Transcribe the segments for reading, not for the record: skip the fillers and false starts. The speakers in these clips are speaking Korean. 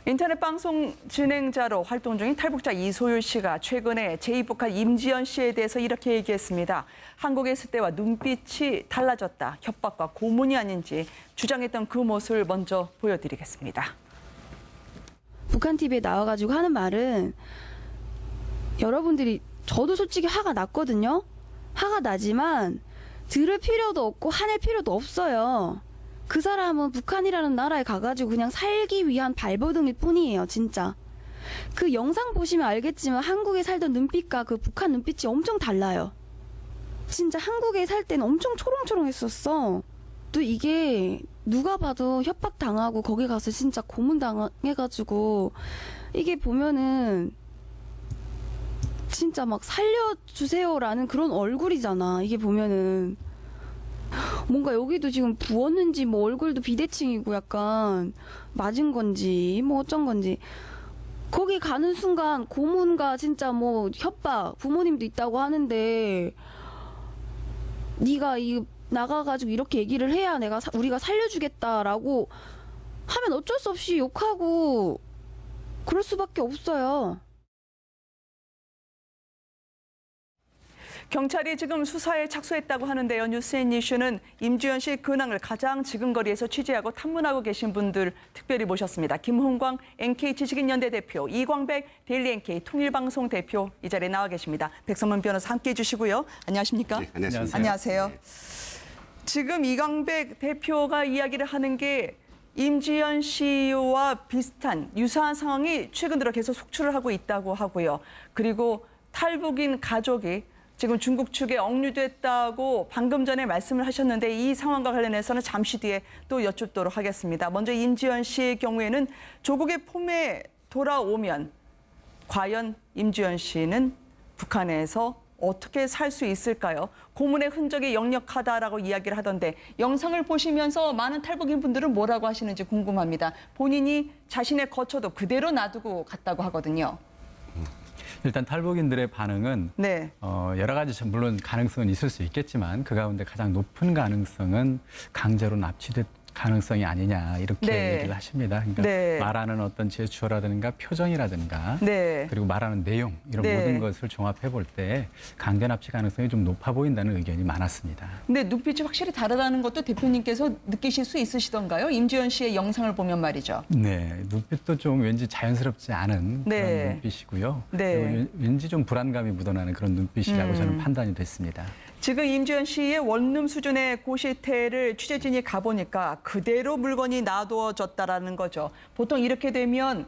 인터넷 방송 진행자로 활동 중인 탈북자 이소율 씨가 최근에 제2북한 임지연 씨에 대해서 이렇게 얘기했습니다. 한국에 있을 때와 눈빛이 달라졌다. 협박과 고문이 아닌지 주장했던 그 모습을 먼저 보여드리겠습니다. 북한 TV에 나와가지고 하는 말은 여러분들이 저도 솔직히 화가 났거든요. 화가 나지만 들을 필요도 없고 화낼 필요도 없어요. 그 사람은 북한이라는 나라에 가가지고 그냥 살기 위한 발버둥일 뿐이에요, 진짜. 그 영상 보시면 알겠지만 한국에 살던 눈빛과 그 북한 눈빛이 엄청 달라요. 진짜 한국에 살 때는 엄청 초롱초롱했었어. 또 이게 누가 봐도 협박당하고 거기 가서 진짜 고문당해가지고 이게 보면은 진짜 막 살려주세요라는 그런 얼굴이잖아. 이게 보면은 뭔가 여기도 지금 부었는지 뭐 얼굴도 비대칭이고 약간 맞은 건지 뭐 어쩐 건지 거기 가는 순간 고문과 진짜 뭐 협박 부모님도 있다고 하는데 네가 이 나가가지고 이렇게 얘기를 해야 우리가 살려주겠다라고 하면 어쩔 수 없이 욕하고 그럴 수밖에 없어요. 경찰이 지금 수사에 착수했다고 하는데요. 뉴스앤이슈는 임지연 씨 근황을 가장 지근거리에서 취재하고 탐문하고 계신 분들 특별히 모셨습니다. 김흥광 NK지식인연대 대표, 이광백 데일리 NK 통일방송 대표 이 자리에 나와 계십니다. 백선문 변호사 함께해 주시고요. 안녕하십니까? 네, 안녕하세요. 안녕하세요. 네. 지금 이광백 대표가 이야기를 하는 게 임지연 씨와 비슷한 유사한 상황이 최근 들어 계속 속출을 하고 있다고 하고요. 그리고 탈북인 가족이 지금 중국 측에 억류됐다고 방금 전에 말씀을 하셨는데 이 상황과 관련해서는 잠시 뒤에 또 여쭙도록 하겠습니다. 먼저 임지연 씨의 경우에는 조국의 품에 돌아오면 과연 임지연 씨는 북한에서 어떻게 살 수 있을까요? 고문의 흔적이 역력하다라고 이야기를 하던데 영상을 보시면서 많은 탈북인 분들은 뭐라고 하시는지 궁금합니다. 본인이 자신의 거처도 그대로 놔두고 갔다고 하거든요. 일단 탈북인들의 반응은 네. 여러 가지 물론 가능성은 있을 수 있겠지만 그 가운데 가장 높은 가능성은 강제로 납치될 가능성이 아니냐 이렇게 네. 얘기를 하십니다. 그러니까 네. 말하는 어떤 제스처라든가 표정이라든가 네. 그리고 말하는 내용 이런 네. 모든 것을 종합해 볼 때 강제 납치 가능성이 좀 높아 보인다는 의견이 많았습니다. 근데 눈빛이 확실히 다르다는 것도 대표님께서 느끼실 수 있으시던가요? 임지연 씨의 영상을 보면 말이죠. 네, 눈빛도 좀 왠지 자연스럽지 않은 네. 그런 눈빛이고요. 네. 그리고 왠지 좀 불안감이 묻어나는 그런 눈빛이라고 저는 판단이 됐습니다. 지금 임지연 씨의 원룸 수준의 고시텔을 취재진이 가보니까 그대로 물건이 놔두어졌다라는 거죠. 보통 이렇게 되면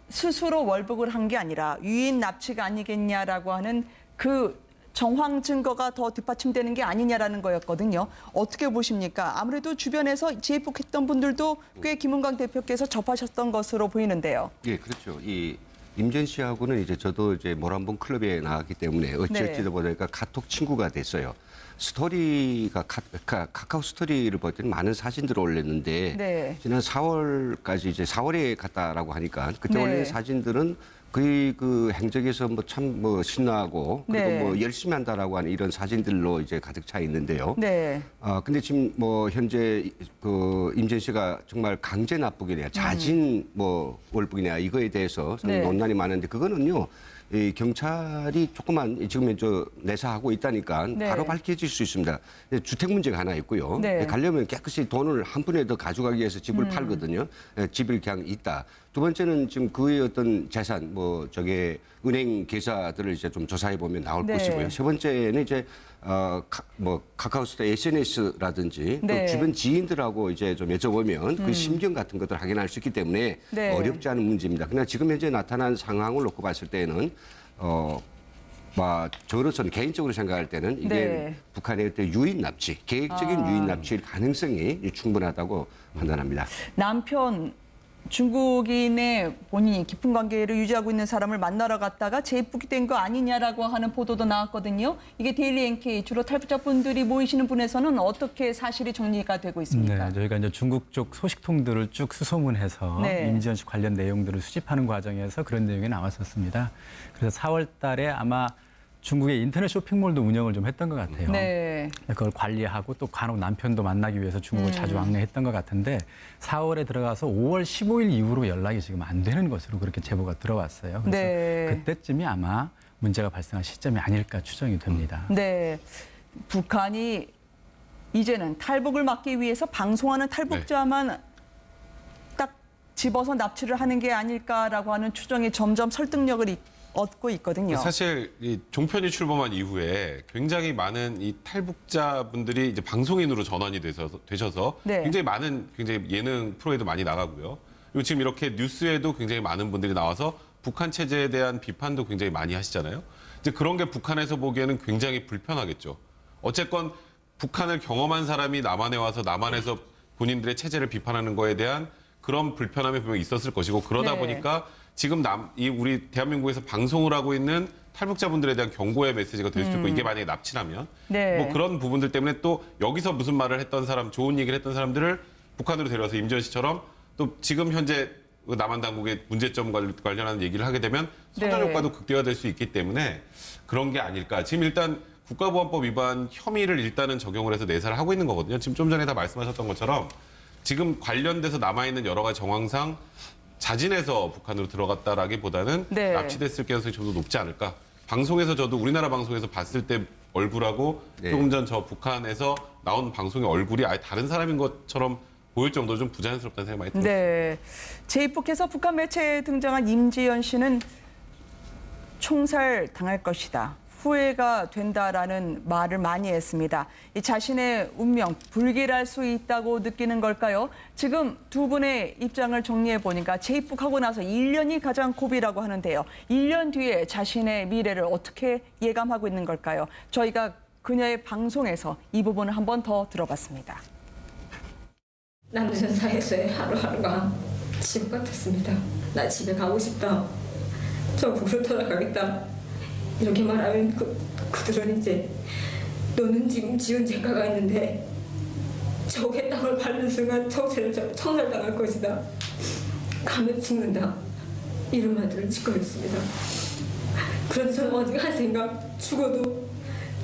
스스로 월북을 한 게 아니라 유인 납치가 아니겠냐라고 하는 그 정황 증거가 더 뒷받침되는 게 아니냐라는 거였거든요. 어떻게 보십니까? 아무래도 주변에서 재입국했던 분들도 꽤 김은광 대표께서 접하셨던 것으로 보이는데요. 예, 그렇죠. 이 임지연 씨하고는 이제 저도 이제 모란봉 클럽에 나갔기 때문에 어찌어찌다 보니까 카톡 친구가 됐어요. 스토리가 카카오 스토리를 볼 때는 많은 사진들을 올렸는데 네. 지난 4월까지 이제 4월에 갔다라고 하니까 그때 네. 올린 사진들은 거의 그 행적에서 뭐 참 뭐 신나고 그리고 네. 뭐 열심히 한다라고 하는 이런 사진들로 이제 가득 차 있는데요. 네. 근데 지금 뭐 현재 그 임지연 씨가 정말 강제 납북이냐, 자진 뭐 월북이냐 이거에 대해서 좀 네. 논란이 많은데 그거는요. 이 경찰이 조금만 지금 저 내사하고 있다니까 네. 바로 밝혀질 수 있습니다. 주택 문제가 하나 있고요. 네. 가려면 깨끗이 돈을 한 푼에 더 가져가기 위해서 집을 팔거든요. 집을 그냥 있다. 두 번째는 지금 그의 어떤 재산, 뭐 저게 은행 계좌들을 이제 좀 조사해 보면 나올 네. 것이고요. 세 번째는 이제 뭐 카카오스토어 SNS라든지 네. 또 주변 지인들하고 이제 좀 여쭤보면 그 심경 같은 것들 확인할 수 있기 때문에 네. 어렵지 않은 문제입니다. 그러나 지금 현재 나타난 상황을 놓고 봤을 때는 저로서는 개인적으로 생각할 때는 이게 네. 북한의 어떤 유인 납치, 계획적인 유인 납치일 가능성이 충분하다고 판단합니다. 남편 중국인의 본인이 깊은 관계를 유지하고 있는 사람을 만나러 갔다가 재입국이 된 거 아니냐라고 하는 보도도 나왔거든요. 이게 데일리 NK 주로 탈북자분들이 모이시는 분에서는 어떻게 사실이 정리가 되고 있습니까? 네, 저희가 이제 중국 쪽 소식통들을 쭉 수소문해서 네. 임지연 씨 관련 내용들을 수집하는 과정에서 그런 내용이 나왔었습니다. 그래서 4월 달에 아마 중국의 인터넷 쇼핑몰도 운영을 좀 했던 것 같아요. 네. 그걸 관리하고 또 간혹 남편도 만나기 위해서 중국을 자주 왕래했던 것 같은데 4월에 들어가서 5월 15일 이후로 연락이 지금 안 되는 것으로 그렇게 제보가 들어왔어요. 그래서 네. 그때쯤이 아마 문제가 발생한 시점이 아닐까 추정이 됩니다. 네. 북한이 이제는 탈북을 막기 위해서 방송하는 탈북자만 딱 집어서 납치를 하는 게 아닐까라고 하는 추정이 점점 설득력을 얻고 있거든요. 사실 이 종편이 출범한 이후에 굉장히 많은 이 탈북자분들이 이제 방송인으로 전환이 되셔서 네. 굉장히 많은 예능 프로에도 많이 나가고요. 그리고 지금 이렇게 뉴스에도 굉장히 많은 분들이 나와서 북한 체제에 대한 비판도 굉장히 많이 하시잖아요. 이제 그런 게 북한에서 보기에는 굉장히 불편하겠죠. 어쨌건 북한을 경험한 사람이 남한에 와서 남한에서 본인들의 체제를 비판하는 거에 대한 그런 불편함이 분명히 있었을 것이고 그러다 네. 보니까 지금 우리 대한민국에서 방송을 하고 있는 탈북자분들에 대한 경고의 메시지가 될 수도 있고 이게 만약에 납치라면 네. 뭐 그런 부분들 때문에 또 여기서 무슨 말을 했던 사람, 좋은 얘기를 했던 사람들을 북한으로 데려와서 임지연 씨처럼 또 지금 현재 남한 당국의 문제점 관련한 얘기를 하게 되면 선전 네. 효과도 극대화될 수 있기 때문에 그런 게 아닐까. 지금 일단 국가보안법 위반 혐의를 일단은 적용을 해서 내사를 하고 있는 거거든요. 지금 좀 전에 다 말씀하셨던 것처럼 지금 관련돼서 남아있는 여러 가지 정황상 자진해서 북한으로 들어갔다라기보다는 네. 납치됐을 가능성이 좀 더 높지 않을까. 방송에서 저도 우리나라 방송에서 봤을 때 얼굴하고 네. 조금 전 저 북한에서 나온 방송의 얼굴이 아예 다른 사람인 것처럼 보일 정도로 좀 부자연스럽다는 생각이 많이 들어요. 네. 재입국해서 북한 매체에 등장한 임지연 씨는 총살 당할 것이다. 후회가 된다라는 말을 많이 했습니다. 이 자신의 운명 불길할 수 있다고 느끼는 걸까요? 지금 두 분의 입장을 정리해 보니까 재입국하고 나서 1년이 가장 고비라고 하는데요. 1년 뒤에 자신의 미래를 어떻게 예감하고 있는 걸까요? 저희가 그녀의 방송에서 이 부분을 한 번 더 들어봤습니다. 남선사에서의 하루하루가 지옥 같았습니다. 나 집에 가고 싶다. 저국으로 돌아가겠다. 이렇게 말하면 그들은 이제 너는 지금 지은 죄가가 있는데 적의 땅을 밟는 순간 청살당할 것이다. 가면 죽는다. 이런 말들을 짓고 있습니다. 그런데 저는 어디 한 생각 죽어도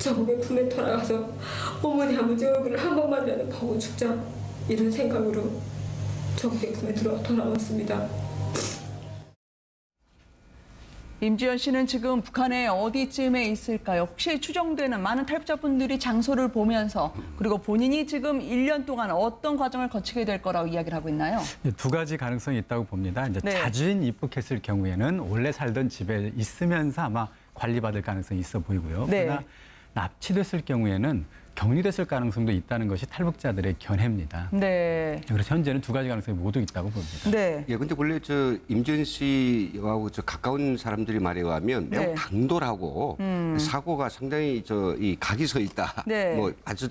저국의 품에 돌아가서 어머니 아버지 얼굴을 한 번만이라도 보고 죽자. 이런 생각으로 저국의 품에 돌아왔습니다. 임지연 씨는 지금 북한의 어디쯤에 있을까요? 혹시 추정되는 많은 탈북자분들이 장소를 보면서 그리고 본인이 지금 1년 동안 어떤 과정을 거치게 될 거라고 이야기를 하고 있나요? 두 가지 가능성이 있다고 봅니다. 이제 네. 자진 입국했을 경우에는 원래 살던 집에 있으면서 아마 관리받을 가능성이 있어 보이고요. 네. 그러나 납치됐을 경우에는 격리됐을 가능성도 있다는 것이 탈북자들의 견해입니다. 네. 그래서 현재는 두 가지 가능성이 모두 있다고 봅니다. 네. 예, 근데 원래 저 임지연 씨하고 저 가까운 사람들이 말에 의하면 매우 네. 당돌하고 사고가 상당히 이 각이 서 있다. 네. 뭐 아주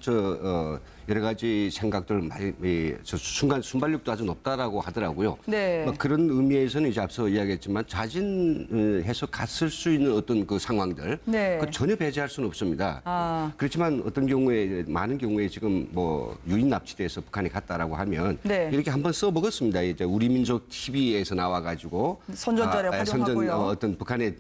여러 가지 생각들 많이 저 순발력도 아주 높다라고 하더라고요. 네. 뭐 그런 의미에서는 이제 앞서 이야기했지만 자진해서 갔을 수 있는 어떤 그 상황들 네. 그 전혀 배제할 수는 없습니다. 아. 그렇지만 어떤 경우에 많은 경우에 지금 뭐 유인 납치돼서 북한에 갔다라고 하면 네. 이렇게 한번 써먹었습니다. 이제 우리 민족 TV에서 나와가지고 선전자를 활용하고요. 어떤 북한에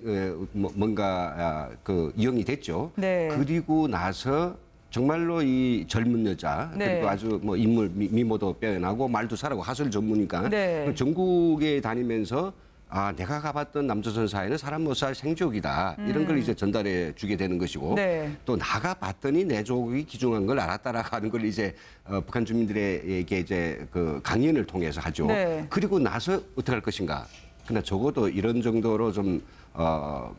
뭔가 그 이용이 됐죠. 네. 그리고 나서 정말로 이 젊은 여자 네. 그리고 아주 뭐 인물 미모도 빼어나고 말도 잘하고 하술 전문이니까 네. 전국에 다니면서 내가 가봤던 남조선 사회는 사람 못 살 생족이다. 이런 걸 이제 전달해 주게 되는 것이고 네. 또 나가 봤더니 내 족이 귀중한 걸 알았다라고 하는 걸 이제 북한 주민들에게 이제 그 강연을 통해서 하죠. 네. 그리고 나서 어떻게 할 것인가. 그러나 적어도 이런 정도로 좀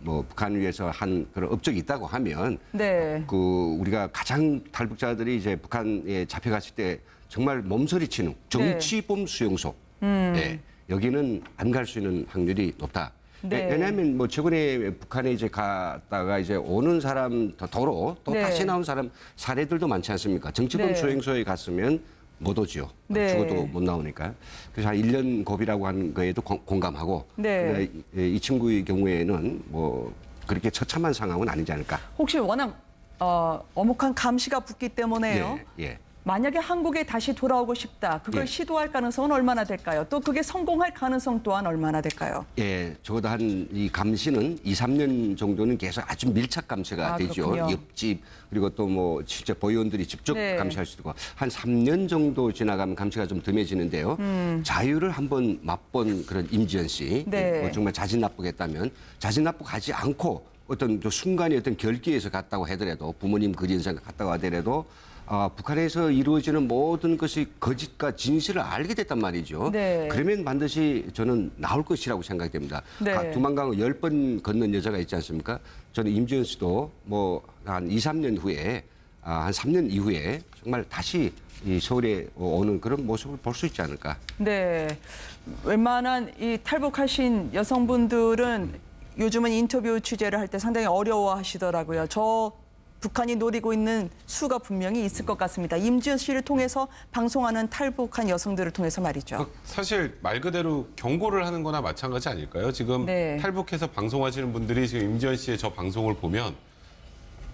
뭐 북한 위에서 한 그런 업적이 있다고 하면 네. 그 우리가 가장 탈북자들이 이제 북한에 잡혀갔을 때 정말 몸서리치는 정치범 수용소. 예. 여기는 안 갈 수 있는 확률이 높다. 네. 왜냐하면 뭐 최근에 북한에 이제 갔다가 이제 오는 사람 도로 또 네. 다시 나온 사람 사례들도 많지 않습니까? 정치범 네. 수용소에 갔으면 못 오지요. 네. 죽어도 못 나오니까. 그래서 한 1년 고비라고 하는 거에도 공감하고. 네. 그러나 이 친구의 경우에는 뭐 그렇게 처참한 상황은 아니지 않을까. 혹시 워낙 어묵한 감시가 붙기 때문에요. 예. 만약에 한국에 다시 돌아오고 싶다. 그걸 예. 시도할 가능성은 얼마나 될까요? 또 그게 성공할 가능성 또한 얼마나 될까요? 예, 적어도 한 이 감시는 2, 3년 정도는 계속 아주 밀착 감시가 아, 되죠. 그렇군요. 옆집 그리고 또 뭐 직접 보위원들이 직접 네. 감시할 수도 있고 한 3년 정도 지나가면 감시가 좀 듬해지는데요. 자유를 한번 맛본 그런 임지연 씨, 네. 뭐 정말 자진 납북했다면 자진 납북하지 않고 어떤 순간의 어떤 결기에서 갔다고 하더라도 부모님 그리는 갔다고 하더라도 북한에서 이루어지는 모든 것이 거짓과 진실을 알게 됐단 말이죠. 네. 그러면 반드시 저는 나올 것이라고 생각됩니다. 네. 두만강을 10번 건넌 여자가 있지 않습니까? 저는 임지연 씨도 뭐 한 2, 3년 후에 한 3년 이후에 정말 다시 이 서울에 오는 그런 모습을 볼 수 있지 않을까. 네. 웬만한 이 탈북하신 여성분들은 요즘은 인터뷰 취재를 할 때 상당히 어려워하시더라고요. 저 북한이 노리고 있는 수가 분명히 있을 것 같습니다. 임지연 씨를 통해서 방송하는 탈북한 여성들을 통해서 말이죠. 사실 말 그대로 경고를 하는 거나 마찬가지 아닐까요? 지금 네. 탈북해서 방송하시는 분들이 지금 임지연 씨의 저 방송을 보면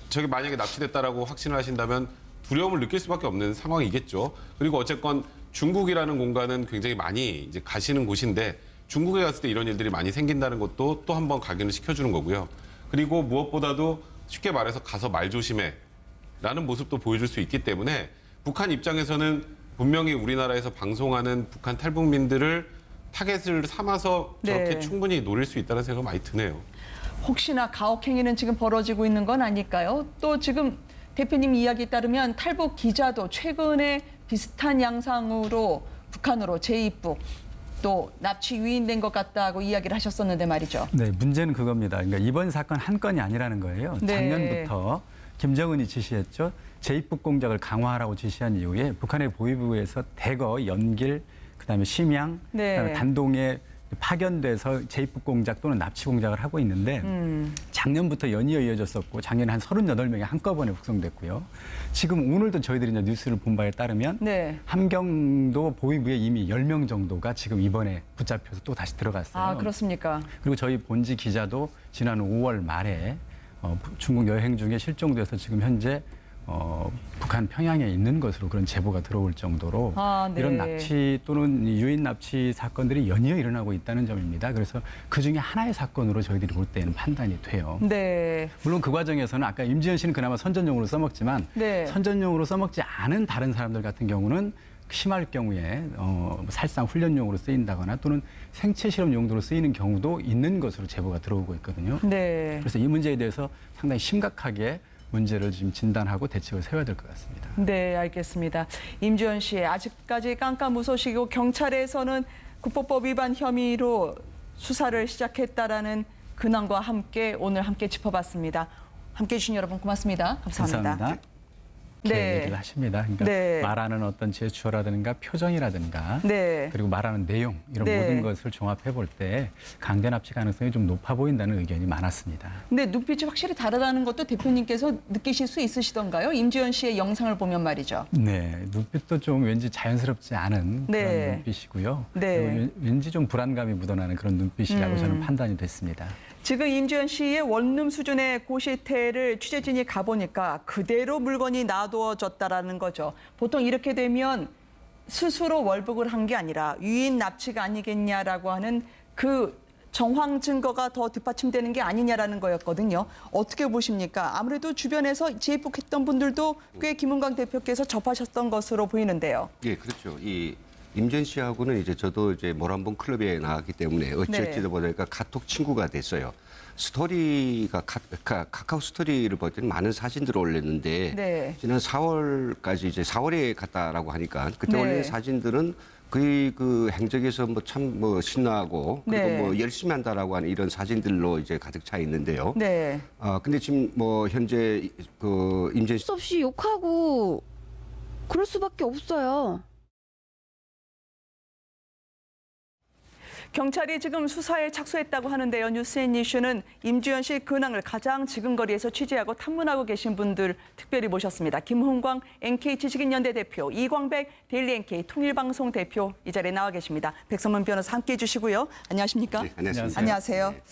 저게 만약에 납치됐다라고 확신을 하신다면 두려움을 느낄 수밖에 없는 상황이겠죠. 그리고 어쨌건 중국이라는 공간은 굉장히 많이 이제 가시는 곳인데 중국에 갔을 때 이런 일들이 많이 생긴다는 것도 또 한 번 각인을 시켜주는 거고요. 그리고 무엇보다도 쉽게 말해서 가서 말 조심해 라는 모습도 보여줄 수 있기 때문에 북한 입장에서는 분명히 우리나라에서 방송하는 북한 탈북민들을 타겟을 삼아서 저렇게 네. 충분히 노릴 수 있다는 생각이 많이 드네요. 혹시나 가혹행위는 지금 벌어지고 있는 건 아닐까요? 또 지금 대표님 이야기에 따르면 탈북 기자도 최근에 비슷한 양상으로 북한으로 재입국 또 납치 유인된 것 같다고 이야기를 하셨었는데 말이죠. 네, 문제는 그겁니다. 그러니까 이번 사건 한 건이 아니라는 거예요. 네. 작년부터 김정은이 지시했죠. 재입국 공작을 강화하라고 지시한 이후에 북한의 보위부에서 대거 연길, 그다음에 심양, 네. 그다음에 단동에 파견돼서 재입국 공작 또는 납치 공작을 하고 있는데 작년부터 연이어 이어졌었고 작년에 한 38명이 한꺼번에 북송됐고요. 지금 오늘도 저희들이 이제 뉴스를 본 바에 따르면 네. 함경도 보위부에 이미 10명 정도가 지금 이번에 붙잡혀서 또 다시 들어갔어요. 아, 그렇습니까? 그리고 저희 본지 기자도 지난 5월 말에 중국 여행 중에 실종돼서 지금 현재 북한 평양에 있는 것으로 그런 제보가 들어올 정도로 아, 네. 이런 납치 또는 유인 납치 사건들이 연이어 일어나고 있다는 점입니다. 그래서 그중에 하나의 사건으로 저희들이 볼 때는 판단이 돼요. 네. 물론 그 과정에서는 아까 임지연 씨는 그나마 선전용으로 써먹지만 네. 선전용으로 써먹지 않은 다른 사람들 같은 경우는 심할 경우에 살상 훈련용으로 쓰인다거나 또는 생체 실험 용도로 쓰이는 경우도 있는 것으로 제보가 들어오고 있거든요. 네. 그래서 이 문제에 대해서 상당히 심각하게 문제를 지금 진단하고 대책을 세워야 될 것 같습니다. 네, 알겠습니다. 임지연 씨, 아직까지 깜깜무소식이고 경찰에서는 국보법 위반 혐의로 수사를 시작했다라는 근황과 함께 오늘 함께 짚어봤습니다. 함께해 주신 여러분 고맙습니다. 감사합니다. 감사합니다. 이렇게 네. 얘기를 하십니다. 그러니까 네. 말하는 어떤 제스처라든가 표정이라든가 네. 그리고 말하는 내용 이런 네. 모든 것을 종합해 볼 때 강제 납치 가능성이 좀 높아 보인다는 의견이 많았습니다. 근데 눈빛이 확실히 다르다는 것도 대표님께서 느끼실 수 있으시던가요? 임지연 씨의 영상을 보면 말이죠. 네, 눈빛도 좀 왠지 자연스럽지 않은 네. 그런 눈빛이고요. 네. 그리고 왠지 좀 불안감이 묻어나는 그런 눈빛이라고 저는 판단이 됐습니다. 지금 임지연 씨의 원룸 수준의 고시텔을 취재진이 가보니까 그대로 물건이 놔두어졌다라는 거죠. 보통 이렇게 되면 스스로 월북을 한 게 아니라 유인 납치가 아니겠냐라고 하는 그 정황 증거가 더 뒷받침되는 게 아니냐라는 거였거든요. 어떻게 보십니까? 아무래도 주변에서 재입국했던 분들도 꽤 김은광 대표께서 접하셨던 것으로 보이는데요. 예, 그렇죠. 이 임지연 씨하고는 이제 저도 이제 모란봉 클럽에 나갔기 때문에 어찌어찌다 보니까 카톡 친구가 됐어요. 스토리가 카카오 스토리를 볼 때는 많은 사진들을 올렸는데 네. 지난 4월까지 이제 4월에 갔다라고 하니까 그때 네. 올린 사진들은 거의 그 행적에서 뭐 참 뭐 신나고 그리고 네. 뭐 열심히 한다라고 하는 이런 사진들로 이제 가득 차 있는데요. 네. 근데 지금 뭐 현재 그 임지연 씨 수 없이 욕하고 그럴 수밖에 없어요. 경찰이 지금 수사에 착수했다고 하는데요. 뉴스앤이슈는 임지연 씨 근황을 가장 지근거리에서 취재하고 탐문하고 계신 분들 특별히 모셨습니다. 김훈광 NK지식인연대 대표, 이광백 데일리 NK 통일방송 대표 이 자리에 나와 계십니다. 백성문 변호사 함께해 주시고요. 안녕하십니까? 네, 안녕하십니까. 안녕하세요. 네.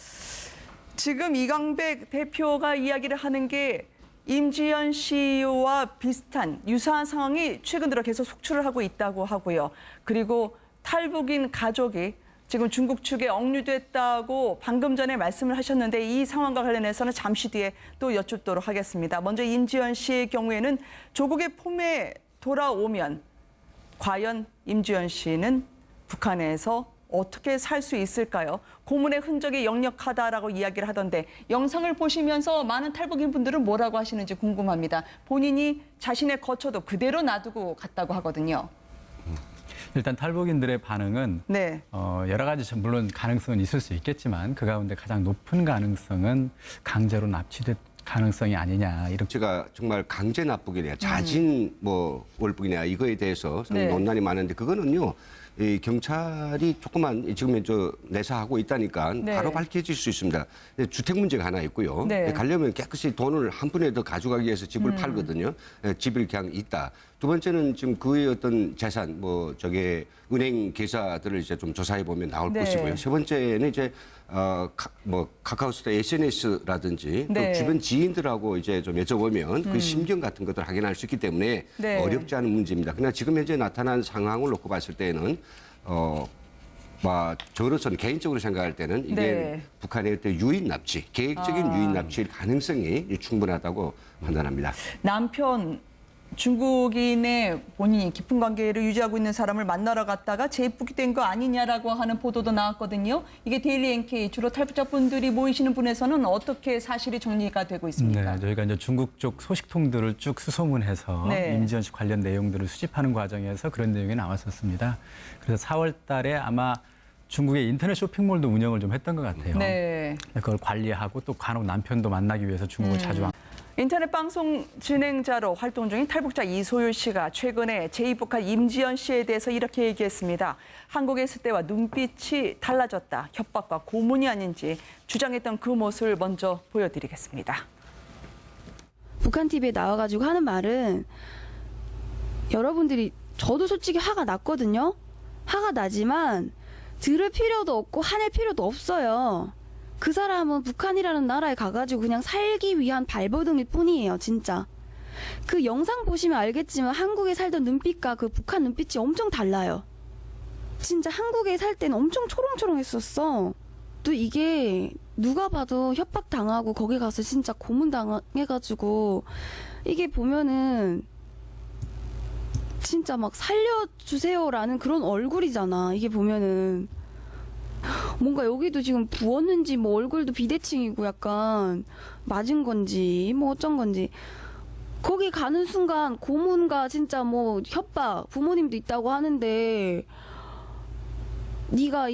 지금 이광백 대표가 이야기를 하는 게 임지연 씨와 비슷한 유사한 상황이 최근 들어 계속 속출을 하고 있다고 하고요. 그리고 탈북인 가족이 지금 중국 측에 억류됐다고 방금 전에 말씀을 하셨는데 이 상황과 관련해서는 잠시 뒤에 또 여쭙도록 하겠습니다. 먼저 임지연 씨의 경우에는 조국의 품에 돌아오면 과연 임지연 씨는 북한에서 어떻게 살 수 있을까요? 고문의 흔적이 역력하다라고 이야기를 하던데 영상을 보시면서 많은 탈북인 분들은 뭐라고 하시는지 궁금합니다. 본인이 자신의 거처도 그대로 놔두고 갔다고 하거든요. 일단 탈북인들의 반응은 네. 여러 가지 물론 가능성은 있을 수 있겠지만 그 가운데 가장 높은 가능성은 강제로 납치될 가능성이 아니냐 이렇게. 제가 정말 강제 납북이냐, 자진 월북이냐 이거에 대해서 네. 논란이 많은데 그거는요. 이 경찰이 조금만 지금 내사하고 있다니까 네. 바로 밝혀질 수 있습니다. 주택 문제가 하나 있고요. 네. 가려면 깨끗이 돈을 한 푼에 더 가져가기 위해서 집을 팔거든요. 집이 그냥 있다. 두 번째는 지금 그의 어떤 재산, 은행 계좌들을 이제 좀 조사해 보면 나올 네. 것이고요. 세 번째는 이제 카카오스타 SNS라든지 네. 또 주변 지인들하고 이제 좀 여쭤보면 그 심경 같은 것들을 확인할 수 있기 때문에 네. 어렵지 않은 문제입니다. 그러나 지금 현재 나타난 상황을 놓고 봤을 때는 저로서는 개인적으로 생각할 때는 이게 네. 북한의 어떤 유인 납치, 계획적인 유인 납치일 가능성이 충분하다고 판단합니다. 남편 중국인의 본인이 깊은 관계를 유지하고 있는 사람을 만나러 갔다가 재입국이 된 거 아니냐라고 하는 보도도 나왔거든요. 이게 데일리 NK 주로 탈북자분들이 모이시는 분에서는 어떻게 사실이 정리가 되고 있습니까? 네, 저희가 이제 중국 쪽 소식통들을 쭉 수소문해서 네. 임지연 씨 관련 내용들을 수집하는 과정에서 그런 내용이 나왔었습니다. 그래서 4월 달에 아마 중국의 인터넷 쇼핑몰도 운영을 좀 했던 것 같아요. 네. 그걸 관리하고 또 간혹 남편도 만나기 위해서 중국을 자주 인터넷 방송 진행자로 활동 중인 탈북자 이소율 씨가 최근에 재입국한 임지연 씨에 대해서 이렇게 얘기했습니다. 한국에 있을 때와 눈빛이 달라졌다. 협박과 고문이 아닌지 주장했던 그 모습을 먼저 보여드리겠습니다. 북한 TV에 나와가지고 하는 말은 여러분들이 저도 솔직히 화가 났거든요. 화가 나지만 들을 필요도 없고 화낼 필요도 없어요. 그 사람은 북한이라는 나라에 가가지고 그냥 살기 위한 발버둥일 뿐이에요, 진짜. 그 영상 보시면 알겠지만 한국에 살던 눈빛과 그 북한 눈빛이 엄청 달라요. 진짜 한국에 살 때는 엄청 초롱초롱했었어. 또 이게 누가 봐도 협박당하고 거기 가서 진짜 고문당해가지고 이게 보면은 진짜 막 살려주세요라는 그런 얼굴이잖아. 이게 보면은 뭔가 여기도 지금 부었는지 뭐 얼굴도 비대칭이고 약간 맞은 건지 뭐 어쩐 건지 거기 가는 순간 고문과 진짜 뭐 협박 부모님도 있다고 하는데 네가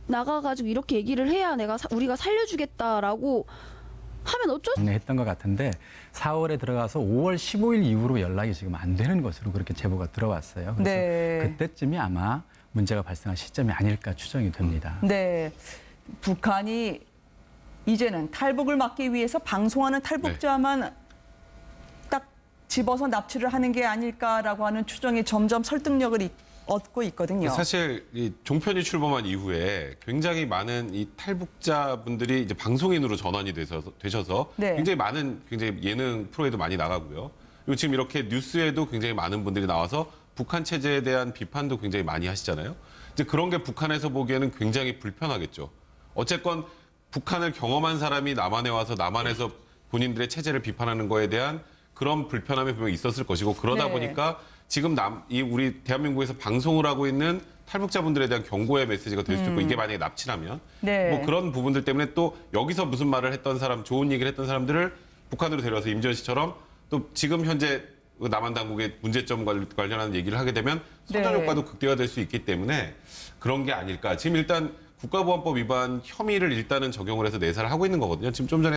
나가가지고 이렇게 얘기를 해야 우리가 살려주겠다라고 하면 어쩔 수 했던 것 같은데 4월에 들어가서 5월 15일 이후로 연락이 지금 안 되는 것으로 그렇게 제보가 들어왔어요. 그래서 네. 그때쯤이 아마 문제가 발생한 시점이 아닐까 추정이 됩니다. 네. 북한이 이제는 탈북을 막기 위해서 방송하는 탈북자만 딱 집어서 납치를 하는 게 아닐까라고 하는 추정이 점점 설득력을 얻고 있거든요. 사실 이 종편이 출범한 이후에 굉장히 많은 이 탈북자분들이 이제 방송인으로 전환이 되셔서 네. 굉장히 많은 예능 프로에도 많이 나가고요. 그리고 지금 이렇게 뉴스에도 굉장히 많은 분들이 나와서 북한 체제에 대한 비판도 굉장히 많이 하시잖아요. 이제 그런 게 북한에서 보기에는 굉장히 불편하겠죠. 어쨌건 북한을 경험한 사람이 남한에 와서 남한에서 본인들의 체제를 비판하는 거에 대한 그런 불편함이 분명히 있었을 것이고 그러다 네. 보니까 지금 우리 대한민국에서 방송을 하고 있는 탈북자분들에 대한 경고의 메시지가 될 수 있고 이게 만약에 납치라면 네. 뭐 그런 부분들 때문에 또 여기서 무슨 말을 했던 사람, 좋은 얘기를 했던 사람들을 북한으로 데려와서 임지연 씨처럼 또 지금 현재 남한 당국의 문제점 관련한 얘기를 하게 되면 선전 네. 효과도 극대화될 수 있기 때문에 그런 게 아닐까. 지금 일단 국가보안법 위반 혐의를 일단은 적용을 해서 내사를 하고 있는 거거든요. 지금 좀 전에